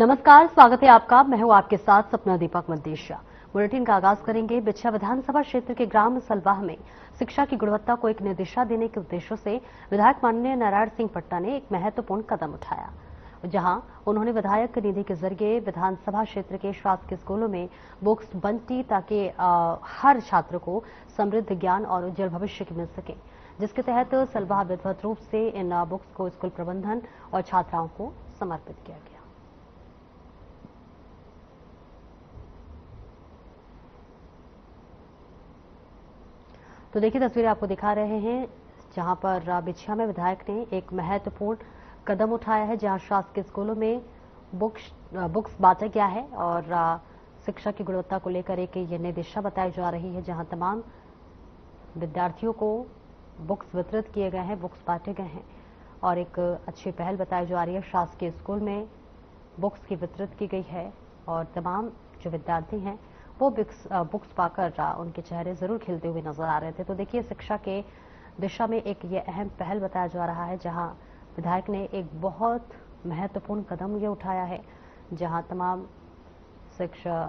नमस्कार, स्वागत है आपका। मैं हूं आपके साथ सपना दीपक मंदेशिया। बुलेटिन का आगाज करेंगे। बिछिया विधानसभा क्षेत्र के ग्राम सलवाह में शिक्षा की गुणवत्ता को एक नई दिशा देने के उद्देश्य से विधायक माननीय नारायण सिंह पट्टा ने एक महत्वपूर्ण कदम उठाया, जहां उन्होंने विधायक निधि के जरिए विधानसभा क्षेत्र के शासकीय स्कूलों में बुक्स बंटी ताकि हर छात्र को समृद्ध ज्ञान और उज्जवल भविष्य की मिल सके, जिसके तहत सलवाह विधिवत रूप से इन बुक्स को स्कूल प्रबंधन और छात्राओं को समर्पित किया गया। तो देखिए, तस्वीरें आपको दिखा रहे हैं जहां पर बिछिया में विधायक ने एक महत्वपूर्ण कदम उठाया है, जहां शासकीय स्कूलों में बुक्स बांटा गया है और शिक्षा की गुणवत्ता को लेकर एक ये नई दिशा बताई जा रही है, जहां तमाम विद्यार्थियों को बुक्स वितरित किए गए हैं, बुक्स बांटे गए हैं और एक अच्छी पहल बताई जा रही है। शासकीय स्कूल में बुक्स की वितरित की गई है और तमाम जो विद्यार्थी हैं वो बुक्स पाकर उनके चेहरे जरूर खिलते हुए नजर आ रहे थे। तो देखिए, शिक्षा के दिशा में एक ये अहम पहल बताया जा रहा है, जहां विधायक ने एक बहुत महत्वपूर्ण कदम ये उठाया है, जहां तमाम शिक्षा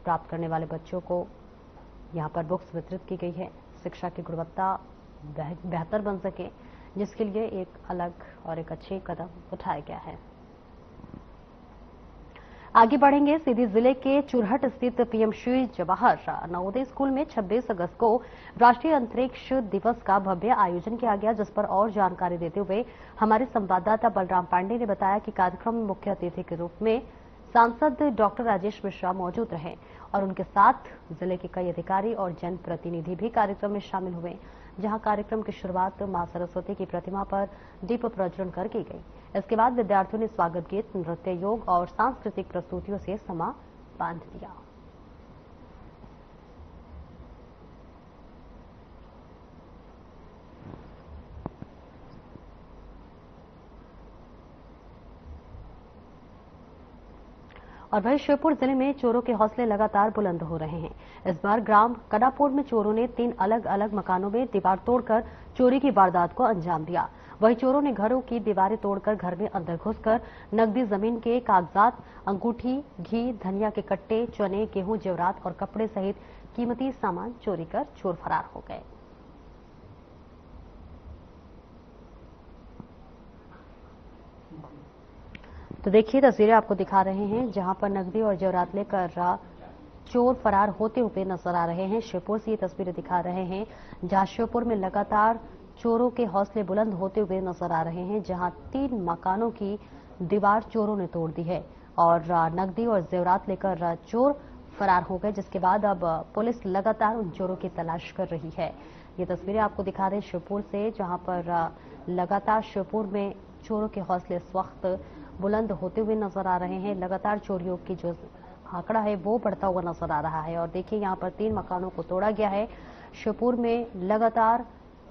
प्राप्त करने वाले बच्चों को यहां पर बुक्स वितरित की गई है। शिक्षा की गुणवत्ता बेहतर बन सके, जिसके लिए एक अलग और एक अच्छे कदम उठाया गया है। आगे बढ़ेंगे। सीधी जिले के चुरहट स्थित पीएम श्री जवाहर नवोदय स्कूल में 26 अगस्त को राष्ट्रीय अंतरिक्ष दिवस का भव्य आयोजन किया गया, जिस पर और जानकारी देते हुए हमारे संवाददाता बलराम पांडे ने बताया कि कार्यक्रम में मुख्य अतिथि के रूप में सांसद डॉक्टर राजेश मिश्रा मौजूद रहे और उनके साथ जिले के कई अधिकारी और जनप्रतिनिधि भी कार्यक्रम में शामिल हुए, जहां कार्यक्रम की शुरुआत मां सरस्वती की प्रतिमा पर दीप प्रज्वलन कर की गई। इसके बाद विद्यार्थियों ने स्वागत गीत, नृत्य, योग और सांस्कृतिक प्रस्तुतियों से समा बांध दिया। और वहीं श्योपुर जिले में चोरों के हौसले लगातार बुलंद हो रहे हैं। इस बार ग्राम कडापुर में चोरों ने 3 अलग अलग मकानों में दीवार तोड़कर चोरी की वारदात को अंजाम दिया। वहीं चोरों ने घरों की दीवारें तोड़कर घर में अंदर घुसकर नकदी, जमीन के कागजात, अंगूठी, घी, धनिया के कट्टे, चने, गेहूं, जेवरात और कपड़े सहित कीमती सामान चोरी कर चोर फरार हो गए। तो देखिए, तस्वीरें आपको दिखा रहे हैं जहां पर नकदी और जेवरात लेकर चोर फरार होते हुए नजर आ रहे हैं। श्योपुर से ये तस्वीरें दिखा रहे हैं, जहां श्योपुर में लगातार चोरों के हौसले बुलंद होते हुए नजर आ रहे हैं, जहां 3 मकानों की दीवार चोरों ने तोड़ दी है और नकदी और जेवरात लेकर चोर फरार हो गए, जिसके बाद अब पुलिस लगातार उन चोरों की तलाश कर रही है। ये तस्वीरें आपको दिखा रहे हैं श्योपुर से, जहां पर लगातार श्योपुर में चोरों के हौसले इस वक्त बुलंद होते हुए नजर आ रहे हैं। लगातार चोरियों की जो आंकड़ा है वो बढ़ता हुआ नजर आ रहा है और देखिए, यहाँ पर 3 मकानों को तोड़ा गया है। श्योपुर में लगातार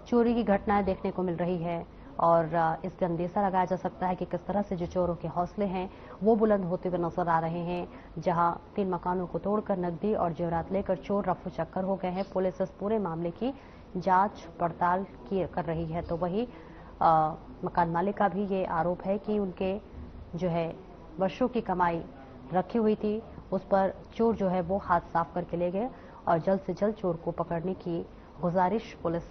चोरी की घटनाएं देखने को मिल रही है और इससे अंदेशा लगाया जा सकता है कि किस तरह से जो चोरों के हौसले हैं वो बुलंद होते हुए नजर आ रहे हैं, जहां 3 मकानों को तोड़कर नकदी और जेवरात लेकर चोर रफू चक्कर हो गए हैं। पुलिस इस पूरे मामले की जांच पड़ताल कर रही है। तो वही मकान मालिक का भी ये आरोप है कि उनके जो है वर्षों की कमाई रखी हुई थी, उस पर चोर जो है वो हाथ साफ करके ले गए और जल्द से जल्द चोर को पकड़ने की गुजारिश पुलिस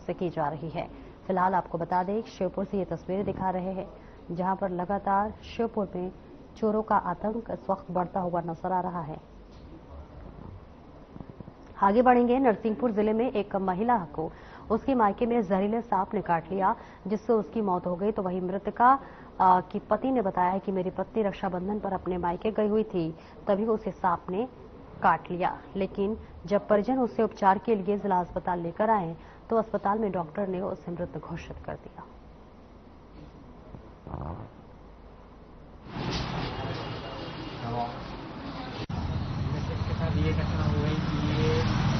से की जा रही है। फिलहाल आपको बता दें, श्योपुर से ये तस्वीरें दिखा रहे हैं, जहां पर लगातार श्योपुर में चोरों का आतंक इस वक्त बढ़ता हुआ नजर आ रहा है। आगे बढ़ेंगे। नरसिंहपुर जिले में एक महिला को उसके मायके में जहरीले सांप ने काट लिया, जिससे उसकी मौत हो गई। तो वही मृतका की पति ने बताया है कि मेरी पत्नी रक्षाबंधन पर अपने मायके गई हुई थी, तभी उसे सांप ने काट लिया। लेकिन जब परिजन उसे उपचार के लिए जिला अस्पताल लेकर आए तो अस्पताल में डॉक्टर ने उसे मृत घोषित कर दिया। ये घटना हुई कि ये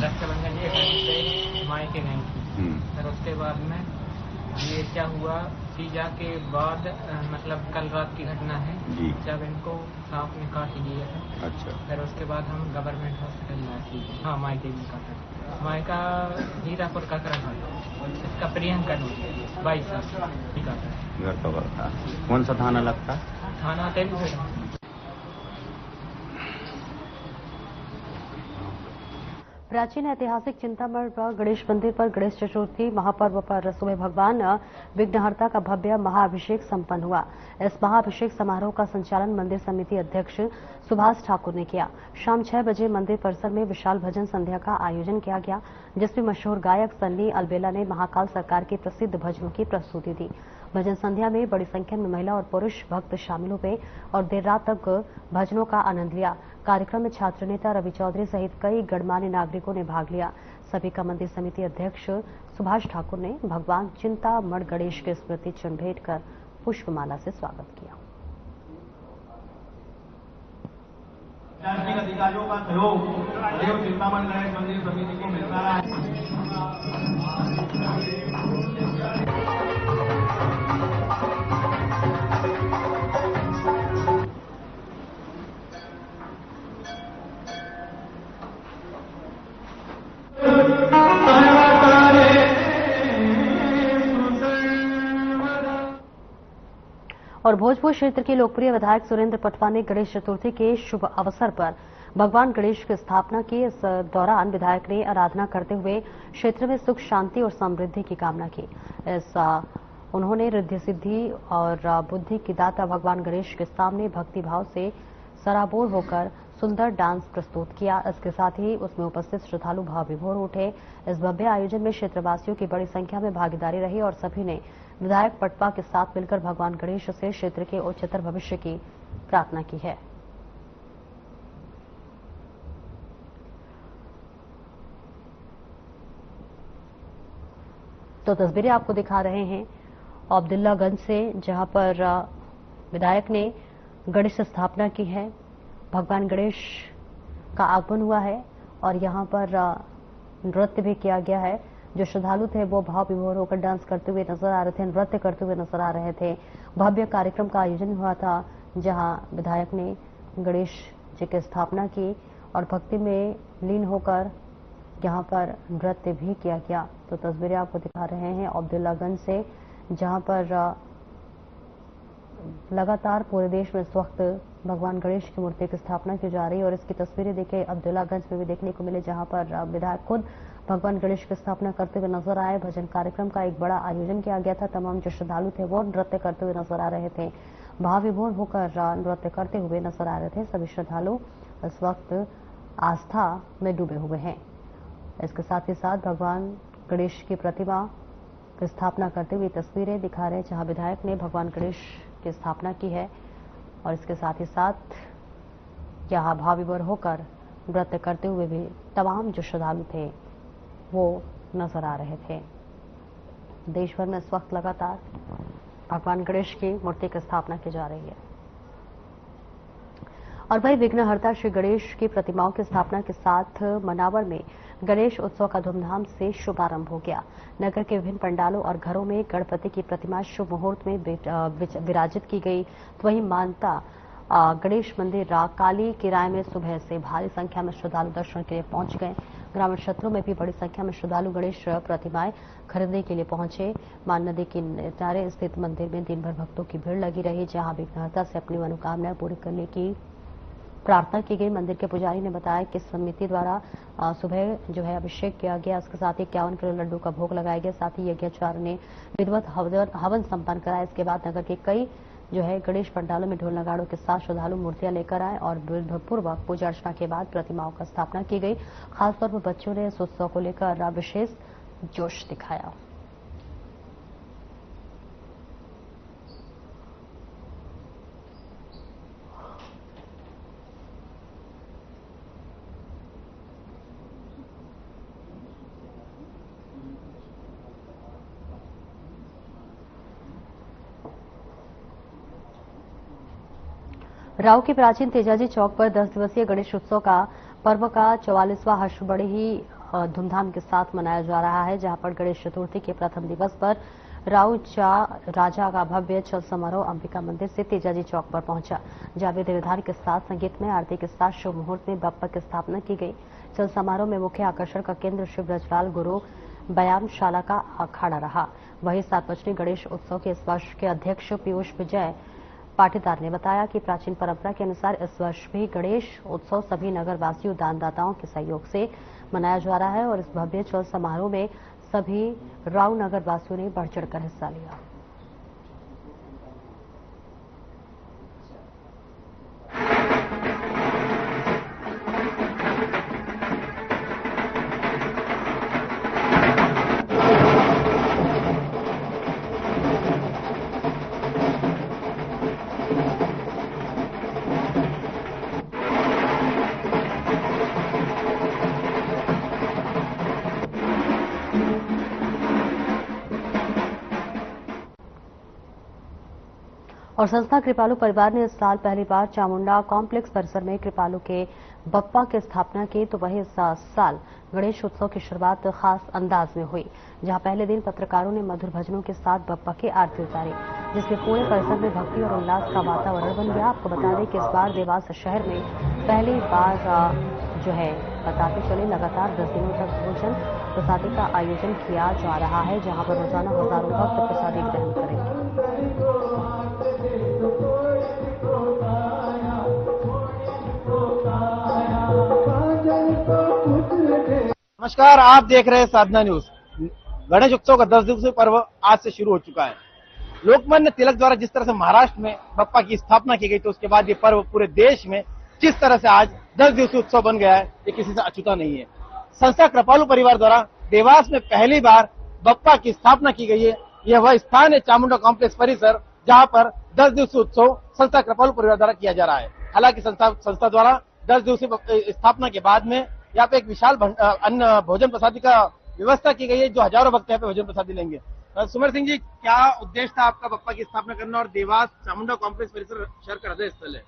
रक्षाबंधन ये मायके गई थी। फिर उसके बाद में ये क्या हुआ, सीजा के बाद मतलब कल रात की घटना है जब इनको सांप ने काट लिया है। अच्छा। फिर उसके बाद हम गवर्नमेंट हॉस्पिटल में आए। हाँ, मायके में काटा। मायका हीरापुर का करना, इसका प्रियंका 22 साल काटा। घर कवर था। कौन सा थाना लगता? थाना तेलुगु। प्राचीन ऐतिहासिक चिंतामण गणेश मंदिर पर गणेश चतुर्थी महापर्व पर सुबह भगवान विघ्नहर्ता का भव्य महाअभिषेक संपन्न हुआ। इस महाअभिषेक समारोह का संचालन मंदिर समिति अध्यक्ष सुभाष ठाकुर ने किया। शाम 6 बजे मंदिर परिसर में विशाल भजन संध्या का आयोजन किया गया, जिसमें मशहूर गायक सन्नी अलबेला ने महाकाल सरकार के प्रसिद्ध भजनों की प्रस्तुति दी। भजन संध्या में बड़ी संख्या में महिला और पुरुष भक्त शामिल हुए और देर रात तक भजनों का आनंद लिया। कार्यक्रम में छात्र नेता रवि चौधरी सहित कई गणमान्य नागरिकों ने भाग लिया। सभी का मंदिर समिति अध्यक्ष सुभाष ठाकुर ने भगवान चिंतामण गणेश के स्मृति चिन्ह भेंट कर पुष्पमाला से स्वागत किया। प्रशासनिक अधिकारियों का सहयोग चिंतामण गणेश मंदिर समिति को मिलता रहा है। और भोजपुर क्षेत्र के लोकप्रिय विधायक सुरेंद्र पटवा ने गणेश चतुर्थी के शुभ अवसर पर भगवान गणेश की स्थापना की। इस दौरान विधायक ने आराधना करते हुए क्षेत्र में सुख शांति और समृद्धि की कामना की। उन्होंने रिद्धि सिद्धि और बुद्धि की दाता भगवान गणेश के सामने भक्ति भाव से सराबोर होकर सुंदर डांस प्रस्तुत किया। इसके साथ ही उसमें उपस्थित श्रद्धालु भाव विभोर उठे। इस भव्य आयोजन में क्षेत्रवासियों की बड़ी संख्या में भागीदारी रही और सभी ने विधायक पटवा के साथ मिलकर भगवान गणेश से क्षेत्र के उच्चतर भविष्य की प्रार्थना की है। तो तस्वीरें आपको दिखा रहे हैं अब्दुल्लागंज से, जहां पर विधायक ने गणेश स्थापना की है। भगवान गणेश का आगमन हुआ है और यहां पर नृत्य भी किया गया है। जो श्रद्धालु थे वो भाव विभोर होकर डांस करते हुए नजर आ रहे थे, नृत्य करते हुए नजर आ रहे थे। भव्य कार्यक्रम का आयोजन हुआ था, जहां विधायक ने गणेश जी की स्थापना की और भक्ति में लीन होकर यहां पर नृत्य भी किया गया। तो तस्वीरें आपको दिखा रहे हैं अब्दुल्लागंज से, जहां पर लगातार पूरे देश में इस वक्त भगवान गणेश की मूर्ति की स्थापना की जा रही है। और इसकी तस्वीरें देखिए अब्दुल्लागंज में भी देखने को मिले, जहां पर विधायक खुद भगवान गणेश की स्थापना करते हुए नजर आए। भजन कार्यक्रम का एक बड़ा आयोजन किया गया था। तमाम जो श्रद्धालु थे वो नृत्य करते हुए नजर आ रहे थे, भाव विभोर होकर नृत्य करते हुए नजर आ रहे थे। सभी श्रद्धालु इस वक्त आस्था में डूबे हुए हैं। इसके साथ ही साथ भगवान गणेश की प्रतिमा की स्थापना करते हुए तस्वीरें दिखा रहे हैं, जहां विधायक ने भगवान गणेश की स्थापना की है और इसके साथ ही साथ यहां भाव विभोर होकर नृत्य करते हुए भी तमाम जो श्रद्धालु थे वो नजर आ रहे थे। देश भर में इस वक्त लगातार भगवान गणेश की मूर्ति की स्थापना की जा रही है। और भाई विघ्नहर्ता श्री गणेश की प्रतिमाओं की स्थापना के साथ मनावर में गणेश उत्सव का धूमधाम से शुभारंभ हो गया। नगर के विभिन्न पंडालों और घरों में गणपति की प्रतिमा शुभ मुहूर्त में विराजित की गई। तो वहीं मानता गणेश मंदिर काली किराए में सुबह से भारी संख्या में श्रद्धालु दर्शन के लिए पहुंच गए। ग्रामीण क्षेत्रों में भी बड़ी संख्या में श्रद्धालु गणेश प्रतिमाएं खरीदने के लिए पहुंचे। मान नदी के किनारे स्थित मंदिर में दिन भर भक्तों की भीड़ लगी रही, जहां विघ्नहर्ता से अपनी मनोकामनाएं पूरी करने की प्रार्थना की गई। मंदिर के पुजारी ने बताया कि समिति द्वारा सुबह जो है अभिषेक किया गया। इसके साथ ही 51 किलो लड्डू का भोग लगाया गया। साथ ही यज्ञाचार्य ने विधिवत हवन संपन्न कराया। इसके बाद नगर के कई जो है गणेश पंडालों में ढोल नगाड़ों के साथ श्रद्धालु मूर्तियां लेकर आए और विधिपूर्वक पूजा अर्चना के बाद प्रतिमाओं का स्थापना की गई। खासतौर पर बच्चों ने इस उत्सव को लेकर विशेष जोश दिखाया। राव के प्राचीन तेजाजी चौक पर 10 दिवसीय गणेश उत्सव का पर्व का 44वां हर्ष बड़े ही धूमधाम के साथ मनाया जा रहा है, जहां पर गणेश चतुर्थी के प्रथम दिवस पर राव राजा का भव्य चल समारोह अंबिका मंदिर से तेजाजी चौक पर पहुंचा। जहां विधि विधान के साथ संगीत में आरती के साथ शुभ मुहूर्त में बप्पा की स्थापना की गई। चल समारोह में मुख्य आकर्षण का केंद्र शिव ब्रजलाल गुरु व्यायामशाला का अखाड़ा रहा। वहीं 7 गणेश उत्सव के इस वर्ष के अध्यक्ष पीयूष विजय पाटीदार ने बताया कि प्राचीन परंपरा के अनुसार इस वर्ष भी गणेश उत्सव सभी नगरवासियों दानदाताओं के सहयोग से मनाया जा रहा है और इस भव्य चल समारोह में सभी राव नगरवासियों ने बढ़ चढ़कर हिस्सा लिया। और संस्था कृपालु परिवार ने इस साल पहली बार चामुंडा कॉम्प्लेक्स परिसर में कृपालु के बप्पा की स्थापना की, तो वहीं इस साल गणेश उत्सव की शुरुआत खास अंदाज में हुई, जहां पहले दिन पत्रकारों ने मधुर भजनों के साथ बप्पा की आरती उतारी, जिससे पूरे परिसर में भक्ति और उल्लास का वातावरण बन गया। आपको बता दें कि इस बार देवास शहर में पहली बार बताते चले लगातार 10 दिनों तक भोजन प्रसादी का आयोजन किया जा रहा है, जहां पर रोजाना हजारों भक्त प्रसादी ग्रहण करेंगे। नमस्कार, आप देख रहे हैं साधना न्यूज। गणेश उत्सव का 10 दिवसीय पर्व आज से शुरू हो चुका है। लोकमान्य तिलक द्वारा जिस तरह से महाराष्ट्र में बप्पा की स्थापना की गई, तो उसके बाद ये पर्व पूरे देश में जिस तरह से आज 10 दिवसीय उत्सव बन गया है, ये किसी से अछूता नहीं है। संस्था कृपालु परिवार द्वारा देवास में पहली बार बप्पा की स्थापना की गई है। यह वह स्थान है चामुंडा कॉम्प्लेक्स परिसर, जहां पर 10 दिवसीय उत्सव संस्था कृपालु परिवार द्वारा किया जा रहा है। हालांकि संस्था द्वारा 10 दिवसीय स्थापना के बाद में यहाँ पे एक विशाल अन्न भोजन प्रसादी का व्यवस्था की गई है, जो हजारों भक्त यहाँ पे भोजन प्रसादी लेंगे। सुमर सिंह जी, क्या उद्देश्य था आपका बप्पा की स्थापना करना और देवास चामुंडा कॉम्प्लेक्स परिसर शहर का हृदय स्थल है?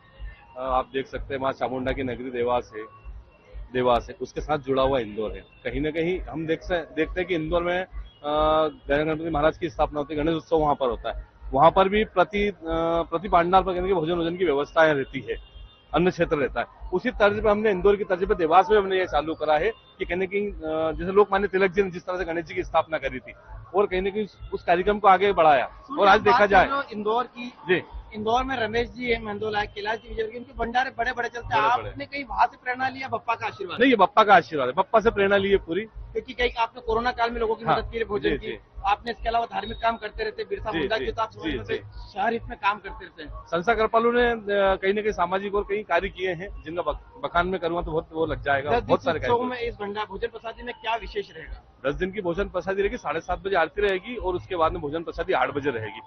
आप देख सकते हैं माँ चामुंडा की नगरी देवास है, उसके साथ जुड़ा हुआ इंदौर है। कहीं ना कहीं हम देखते हैं कि इंदौर में गणपति महाराज की स्थापना होती है, गणेश उत्सव वहां पर होता है। वहां पर भी प्रति पांडाल पर कहने की भोजन की व्यवस्थाएं रहती है, अन्न क्षेत्र रहता है। उसी तर्ज पे हमने इंदौर की तर्ज पे देवास में हमने ये चालू करा है कि कहीं न कहीं जैसे लोकमान्य तिलक जी ने जिस तरह से गणेश जी की स्थापना करी थी, और कहीं न कहीं उस कार्यक्रम को आगे बढ़ाया। और आज देखा जाए इंदौर की जी, इंदौर में रमेश जी है, मेहंदोला, कैलाश जी विजय, उनके भंडारे बड़े बड़े चलते हैं। आपने कहीं वहां से प्रेरणा लिया? बप्पा का आशीर्वाद? नहीं, ये बप्पा का आशीर्वाद है, बप्पा से प्रेरणा ली है पूरी। क्योंकि कहीं आपने कोरोना काल में लोगों की मदद की, भोजन की, आपने इसके अलावा धार्मिक काम करते रहते, बिरसा मुंडा के साथ शहर हित में काम करते रहते हैं। संस्था कृपालु ने कहीं न कहीं सामाजिक और कई कार्य किए हैं, जिनका बखान में करूंगा तो बहुत वो लग जाएगा। बहुत सारे कार्य में इस भोजन प्रसादी में क्या विशेष रहेगा? 10 दिन की भोजन प्रसादी रहेगी, 7:30 बजे आरती रहेगी और उसके बाद में भोजन प्रसादी 8 बजे रहेगी।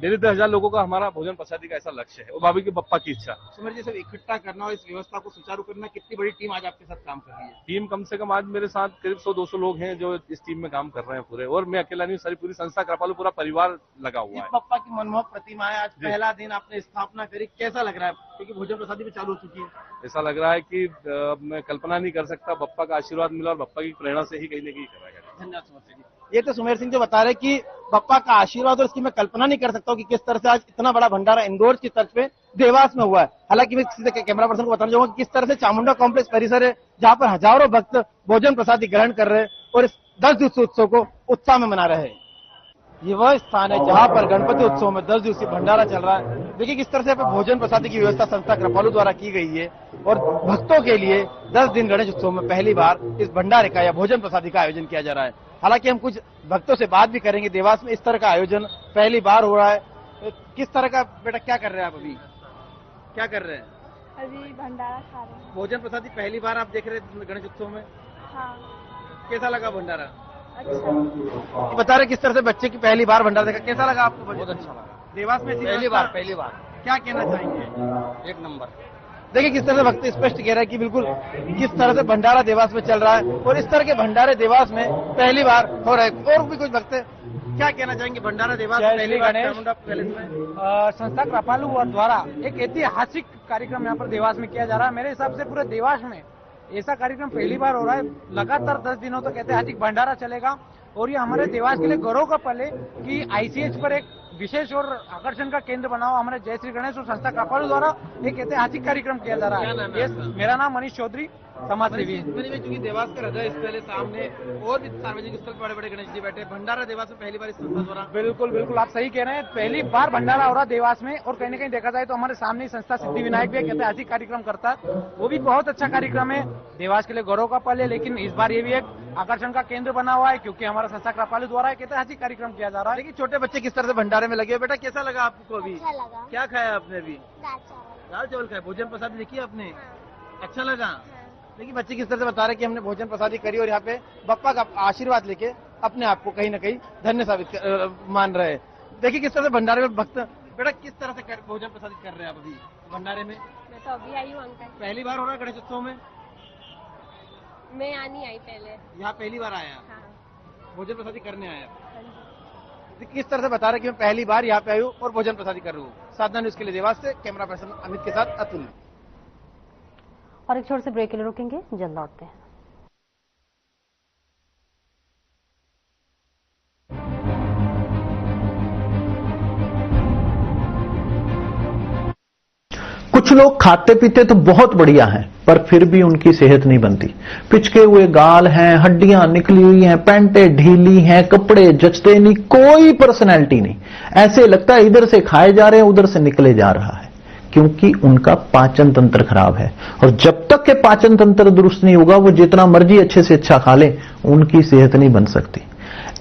डेली 10,000 लोगों का हमारा भोजन प्रसादी का ऐसा लक्ष्य है, और बाबी के बप्पा की इच्छा। सुमर जी, सब इकट्ठा करना और इस व्यवस्था को सुचारू करना, कितनी बड़ी टीम आज आपके साथ काम कर रही है? टीम कम से कम आज मेरे साथ करीब 100-200 लोग हैं जो इस टीम में काम कर रहे हैं पूरे, और मैं अकेला नहीं, सारी पूरी संस्था कृपालु पूरा परिवार लगा हुआ है। बप्पा की मनमोहक प्रतिमा है, आज पहला दिन आपने स्थापना करी, कैसा लग रहा है? क्योंकि भोजन प्रसादी भी चालू हो चुकी है। ऐसा लग रहा है कि मैं कल्पना नहीं कर सकता, बप्पा का आशीर्वाद मिला और बप्पा की प्रेरणा से ही कहीं न कहीं करा गया। धन्यवाद सुमर सिंह जी। ये तो सुमेर सिंह जो बता रहे कि बप्पा का आशीर्वाद, और इसकी मैं कल्पना नहीं कर सकता हूँ कि किस तरह से आज इतना बड़ा भंडारा इंदौर की तर्ज पे देवास में हुआ है। हालांकि मैं किसी कैमरा पर्सन को बताना चाहूंगा कि किस तरह से चामुंडा कॉम्प्लेक्स परिसर है, जहां पर हजारों भक्त भोजन प्रसादी ग्रहण कर रहे हैं और इस 10 दिवसीय उत्सव को उत्साह में मना रहे हैं। ये वह स्थान है जहां पर गणपति उत्सव में 10 दिवसीय भंडारा चल रहा है। देखिए किस तरह से भोजन प्रसादी की व्यवस्था संस्था कृपालु द्वारा की गई है, और भक्तों के लिए 10 दिन गणेश उत्सव में पहली बार इस भंडारे का या भोजन प्रसादी का आयोजन किया जा रहा है। हालांकि हम कुछ भक्तों से बात भी करेंगे। देवास में इस तरह का आयोजन पहली बार हो रहा है। किस तरह का, बेटा क्या कर रहे हैं आप अभी? क्या कर रहे हैं? अभी भंडारा खा रहे हैं। भोजन प्रसादी पहली बार आप देख रहे हैं गणेश उत्सव में? हाँ। कैसा लगा भंडारा? अच्छा। बता रहे किस तरह से बच्चे की पहली बार भंडारा देखा, कैसा लगा आपको? बहुत अच्छा लगा। देवास में पहली बार क्या कहना चाहेंगे? एक नंबर। देखिए किस तरह से भक्त स्पष्ट कह रहा है कि बिल्कुल किस तरह से भंडारा देवास में चल रहा है, और इस तरह के भंडारे देवास में पहली बार हो रहा है। और भी कुछ भक्त क्या कहना चाहेंगे? भंडारा देवास में पहली बार चामुंडा पैलेस में संस्था कृपालु द्वारा एक ऐतिहासिक कार्यक्रम यहाँ पर देवास में किया जा रहा है। मेरे हिसाब से पूरे देवास में ऐसा कार्यक्रम पहली बार हो रहा है। लगातार 10 दिनों तक ऐतिहासिक भंडारा चलेगा, और ये हमारे देवास के लिए गौरव का पल है कि आईसीएच पर एक विशेष और आकर्षण का केंद्र बना हुआ हमारे जय श्री गणेश और संस्था कृपालु द्वारा एक ऐतिहासिक कार्यक्रम किया जा रहा है। मेरा नाम मनीष चौधरी। समाज सेवी। क्योंकि देवास का हृदय स्थल है, सामने और भी सार्वजनिक स्थल बड़े बड़े गणेश जी बैठे। भंडारा देवास में पहली बार इस संस्था द्वारा। बिल्कुल बिल्कुल आप सही कह रहे हैं, पहली बार भंडारा हो रहा देवास में। और कहीं न कहीं देखा जाए तो हमारे सामने संस्था सिद्धि विनायक भी एक ऐतिहासिक कार्यक्रम करता है, वो भी बहुत अच्छा कार्यक्रम है, देवास के लिए गौरव का पल है। लेकिन इस बार ये भी एक आकर्षण का केंद्र बना हुआ है, क्योंकि हमारा संस्था कृपालु द्वारा एक ऐतिहासिक कार्यक्रम किया जा रहा है। देखिए छोटे बच्चे किस तरह से भंडारे में लगे हुए। बेटा कैसा लगा आपको अभी? अच्छा लगा। क्या खाया आपने अभी? दाल दाल चावल खाया। भोजन प्रसाद देखिए आपने? हाँ। अच्छा लगा। देखिए बच्चे किस तरह से बता रहे कि हमने भोजन प्रसादी करी और यहाँ पे बप्पा का आशीर्वाद लेके अपने आप को कहीं ना कहीं धन्य साबित मान रहे हैं। देखिए किस तरह से भंडारे में भक्त। बेटा किस तरह से भोजन प्रसादित कर रहे हैं आप अभी भंडारे में? मैं तो अभी आई हूँ अंकल। पहली बार हो रहा है गणेश उत्सव में? मैं यहाँ नहीं आई पहले। यहाँ पहली बार आया? हाँ। भोजन प्रसादी करने आया? हाँ जी। तो किस तरह से बता रहे कि मैं पहली बार यहाँ पे आई हूँ और भोजन प्रसादी कर रहा हूँ। साधना न्यूज के लिए देवास से कैमरा पर्सन अमित के साथ अतुल। और एक छोटे से ब्रेक के लिए रुकेंगे, जल्द लौटते हैं। कुछ लोग खाते पीते तो बहुत बढ़िया हैं, पर फिर भी उनकी सेहत नहीं बनती। पिचके हुए गाल हैं, हड्डियां निकली हुई हैं, पैंटें ढीली हैं, कपड़े जचते नहीं, कोई पर्सनैलिटी नहीं। ऐसे लगता है इधर से खाए जा रहे हैं, उधर से निकले जा रहा है, क्योंकि उनका पाचन तंत्र खराब है। और जब तक के पाचन तंत्र दुरुस्त नहीं होगा, वो जितना मर्जी अच्छे से अच्छा खा ले, उनकी सेहत नहीं बन सकती।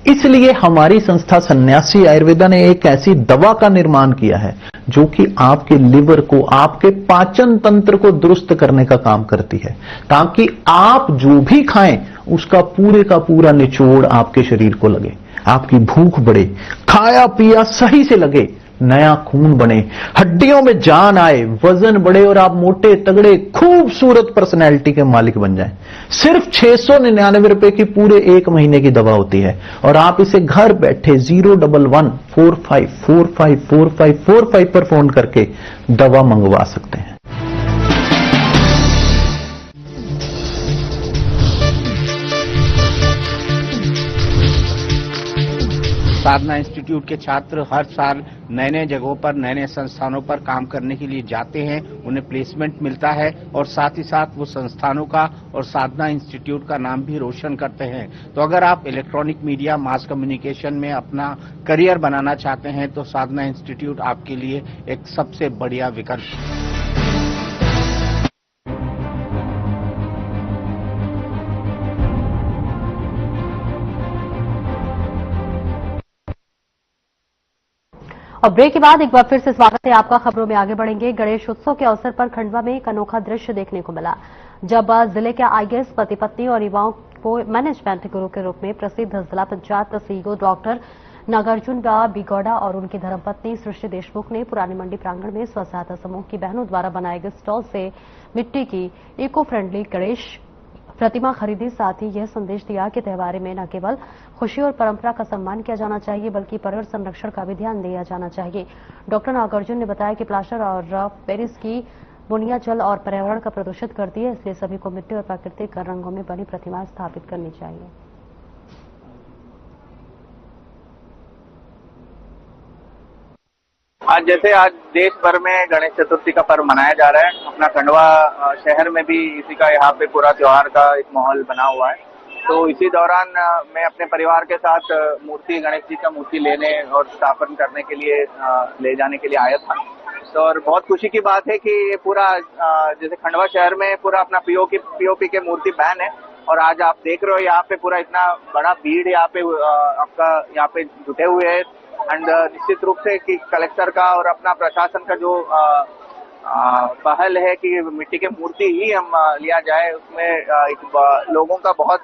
इसलिए हमारी संस्था सन्यासी आयुर्वेदा ने एक ऐसी दवा का निर्माण किया है जो कि आपके लिवर को, आपके पाचन तंत्र को दुरुस्त करने का काम करती है, ताकि आप जो भी खाएं उसका पूरे का पूरा निचोड़ आपके शरीर को लगे, आपकी भूख बढ़े, खाया पिया सही से लगे, नया खून बने, हड्डियों में जान आए, वजन बढ़े और आप मोटे तगड़े खूबसूरत पर्सनैलिटी के मालिक बन जाएं। सिर्फ 699 रुपए की पूरे 1 महीने की दवा होती है और आप इसे घर बैठे 01145454545 पर फोन करके दवा मंगवा सकते हैं। साधना इंस्टीट्यूट के छात्र हर साल नए नए जगहों पर, नए नए संस्थानों पर काम करने के लिए जाते हैं, उन्हें प्लेसमेंट मिलता है और साथ ही साथ वो संस्थानों का और साधना इंस्टीट्यूट का नाम भी रोशन करते हैं। तो अगर आप इलेक्ट्रॉनिक मीडिया, मास कम्युनिकेशन में अपना करियर बनाना चाहते हैं तो साधना इंस्टीट्यूट आपके लिए एक सबसे बढ़िया विकल्प है। और ब्रेक के बाद एक बार फिर से स्वागत है आपका। खबरों में आगे बढ़ेंगे। गणेश उत्सव के अवसर पर खंडवा में एक अनोखा दृश्य देखने को मिला, जब जिले के आईएएस पति पत्नी और युवाओं को मैनेजमेंट गुरु के रूप में प्रसिद्ध जिला पंचायत सीईओ डॉक्टर नागार्जुन बिगौड़ा और उनकी धर्मपत्नी सृष्टि देशमुख ने पुरानी मंडी प्रांगण में स्व सहायता समूह की बहनों द्वारा बनाए गए स्टॉल से मिट्टी की इको फ्रेंडली गणेश प्रतिमा खरीदी। साथ ही यह संदेश दिया कि त्योहार में न केवल खुशी और परंपरा का सम्मान किया जाना चाहिए, बल्कि पर्यावरण संरक्षण का भी ध्यान दिया जाना चाहिए। डॉक्टर नागार्जुन ने बताया कि प्लास्टर और पेरिस की बुनिया जल और पर्यावरण का प्रदूषित करती है, इसलिए सभी को मिट्टी और प्राकृतिक रंगों में बनी प्रतिमाएं स्थापित करनी चाहिए। आज देश भर में गणेश चतुर्थी का पर्व मनाया जा रहा है, अपना खंडवा शहर में भी इसी का यहाँ पे पूरा त्योहार का एक माहौल बना हुआ है। तो इसी दौरान मैं अपने परिवार के साथ गणेश जी का मूर्ति लेने और स्थापन करने के लिए ले जाने के लिए आया था। तो और बहुत खुशी की बात है कि ये पूरा जैसे खंडवा शहर में पूरा अपना पीओपी के मूर्ति बैन है और आज आप देख रहे हो यहाँ पे पूरा इतना बड़ा भीड़ यहाँ पे आपका यहाँ पे जुटे हुए है। एंड निश्चित रूप से कि कलेक्टर का और अपना प्रशासन का जो पहल है कि मिट्टी की मूर्ति ही हम लिया जाए, उसमें एक लोगों का बहुत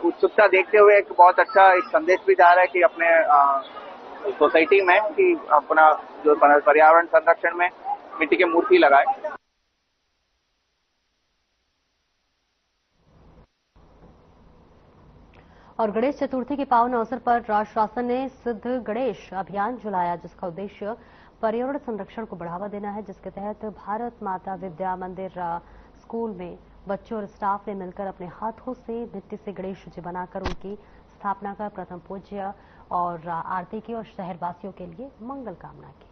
उत्सुकता देखते हुए एक बहुत अच्छा एक संदेश भी जा रहा है कि अपने सोसाइटी में कि अपना जो पर्यावरण संरक्षण में मिट्टी की मूर्ति लगाए। और गणेश चतुर्थी के पावन अवसर पर राज्य शासन ने सिद्ध गणेश अभियान चलाया, जिसका उद्देश्य पर्यावरण संरक्षण को बढ़ावा देना है, जिसके तहत भारत माता विद्या मंदिर स्कूल में बच्चों और स्टाफ ने मिलकर अपने हाथों से मिट्टी से गणेश जी बनाकर उनकी स्थापना कर प्रथम पूज्य और आरती की और शहरवासियों के लिए मंगल कामना की।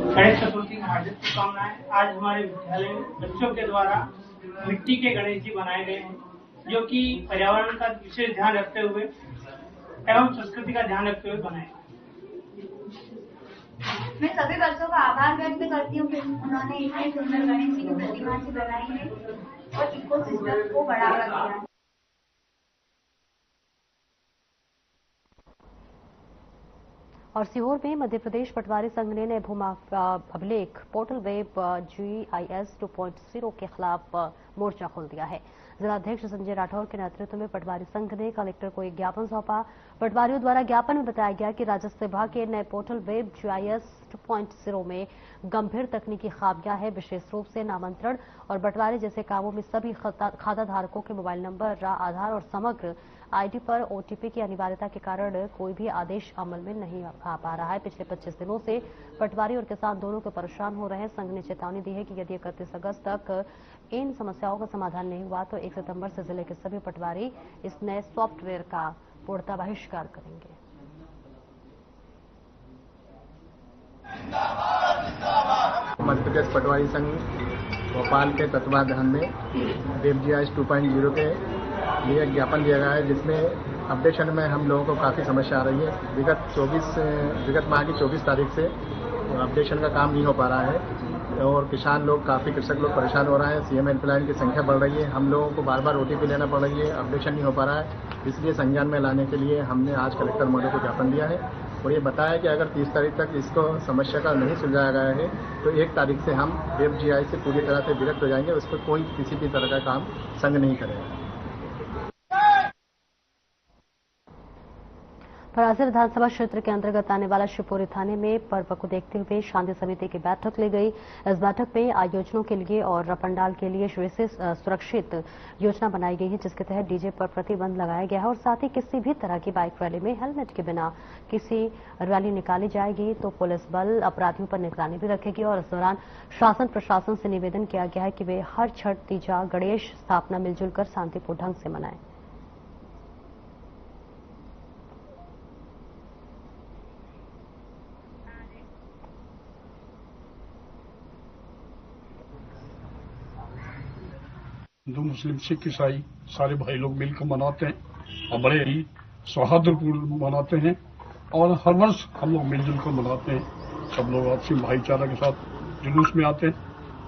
गणेश चतुर्थी की हार्दिक शुभकामनाएं। आज हमारे विद्यालय में बच्चों के द्वारा मिट्टी के गणेश जी बनाए गए हैं, जो कि पर्यावरण का विशेष ध्यान रखते हुए एवं संस्कृति का ध्यान रखते हुए बनाए। मैं सभी बच्चों का आभार व्यक्त करती हूँ कि उन्होंने इतने सुंदर गणेश जी की प्रतिमा से बनाई है और इको सिस्टम को बढ़ावा दिया है। और सीहोर में मध्य प्रदेश पटवारी संघ ने नए भूमा अभिलेख पोर्टल वेब GIS 2.0 के खिलाफ मोर्चा खोल दिया है। जिलाध्यक्ष संजय राठौर के नेतृत्व में पटवारी संघ ने कलेक्टर को एक ज्ञापन सौंपा। पटवारियों द्वारा ज्ञापन में बताया गया कि राजस्व विभाग के नए पोर्टल वेब GIS 2.0 में गंभीर तकनीकी खामियां है। विशेष रूप से नामांतरण और बंटवारे जैसे कामों में सभी खाता धारकों के मोबाइल नंबर, आधार और समग्र ID पर OTP की अनिवार्यता के कारण कोई भी आदेश अमल में नहीं आ पा रहा है। पिछले 25 दिनों से पटवारी और किसान दोनों के परेशान हो रहे हैं। संघ ने चेतावनी दी है कि यदि 31 अगस्त तक इन समस्याओं का समाधान नहीं हुआ तो 1 सितंबर से जिले के सभी पटवारी इस नए सॉफ्टवेयर का पूर्णतः बहिष्कार करेंगे। मध्य प्रदेश पटवारी संघ भोपाल के तत्वाधान में वेब GIS 2.0 के लिए ज्ञापन दिया गया है, जिसमें अपडेशन में हम लोगों को काफ़ी समस्या आ रही है। विगत माह की 24 तारीख से अपडेशन का काम नहीं हो पा रहा है और किसान लोग, काफ़ी कृषक लोग परेशान हो रहे हैं। CM हेल्पलाइन की संख्या बढ़ रही है, हम लोगों को बार बार OTP लेना पड़ रही है, अपडेशन नहीं हो पा रहा है। इसलिए संज्ञान में लाने के लिए हमने आज कलेक्टर महोदय को ज्ञापन दिया है और ये बताया कि अगर 30 तारीख तक इसको समस्या का नहीं सुलझाया गया है तो 1 तारीख से हम वेब GIS से पूरी तरह से विरक्त हो जाएंगे। उस पर कोई किसी भी तरह का काम संघ नहीं करेगा। फरासिया विधानसभा क्षेत्र के अंतर्गत आने वाला शिवपुरी थाने में पर्व को देखते हुए शांति समिति की बैठक ली गई। इस बैठक में आयोजनों के लिए और पंडाल के लिए विशेष सुरक्षित योजना बनाई गई है, जिसके तहत डीजे पर प्रतिबंध लगाया गया है और साथ ही किसी भी तरह की बाइक रैली में हेलमेट के बिना किसी रैली निकाली जाएगी तो पुलिस बल अपराधियों पर निगरानी भी रखेगी। और इस दौरान शासन प्रशासन से निवेदन किया गया है कि वे हर छठ, तीजा, गणेश स्थापना मिलजुल कर शांतिपूर्ण ढंग से मनाएं। हिंदू, मुस्लिम, सिख, ईसाई सारे भाई लोग मिलकर मनाते हैं और बड़े ही सौहार्दपूर्ण मनाते हैं और हर वर्ष हम लोग मिलजुल कर मनाते हैं। सब लोग आपसी भाईचारा के साथ जुलूस में आते हैं,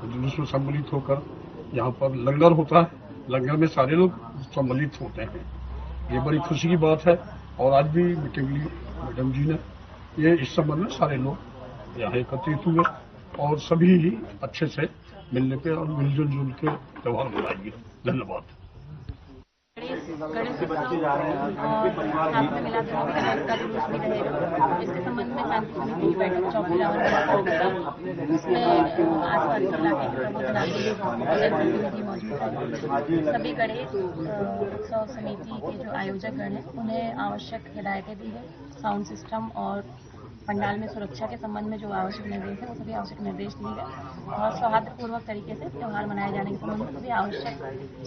जुलूस में सम्मिलित होकर यहाँ पर लंगर होता है, लंगर में सारे लोग सम्मिलित होते हैं। ये बड़ी खुशी की बात है और आज भी मीटिंग ली मैडम जी ने, ये इस संबंध में सारे लोग यहाँ एकत्रित हुए और सभी ही अच्छे से मिलने के और मिलजुल जुल के त्योहार मनाएंगे। धन्यवाद। गणेश उत्सव और साथ में मिला का जुलूस भी रहेगा। इसके संबंध में शांति समिति की बैठक चौकी रावण में उसमें आसपास के इलाके के प्रबुद्ध नागरिक जनप्रतिनिधि मौजूद है। सभी गणेश उत्सव समिति के जो आयोजक गण हैं उन्हें आवश्यक हिदायतें दी है। साउंड सिस्टम और पंडाल में सुरक्षा के संबंध में जो आवश्यक निर्देश है वो सभी आवश्यक निर्देश दिए गए और सौहार्दपूर्वक तरीके से त्यौहार मनाए जाने के संबंध में सभी आवश्यक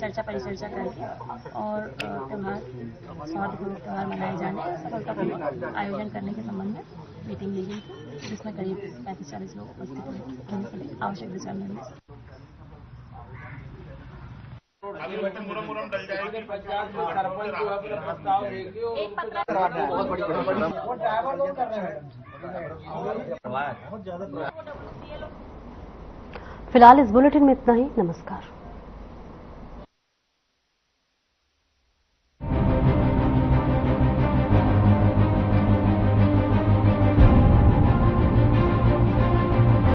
चर्चा परिचर्चा करके और त्यौहार सौहार्दपूर्वक त्यौहार मनाए जाने सफलतापूर्वक आयोजन करने के संबंध में मीटिंग ली गई थी, जिसमें करीब 35-40 लोग उपस्थित हुए, जिन्हें सभी आवश्यक दिशा निर्देश। फिलहाल इस बुलेटिन में इतना ही। नमस्कार।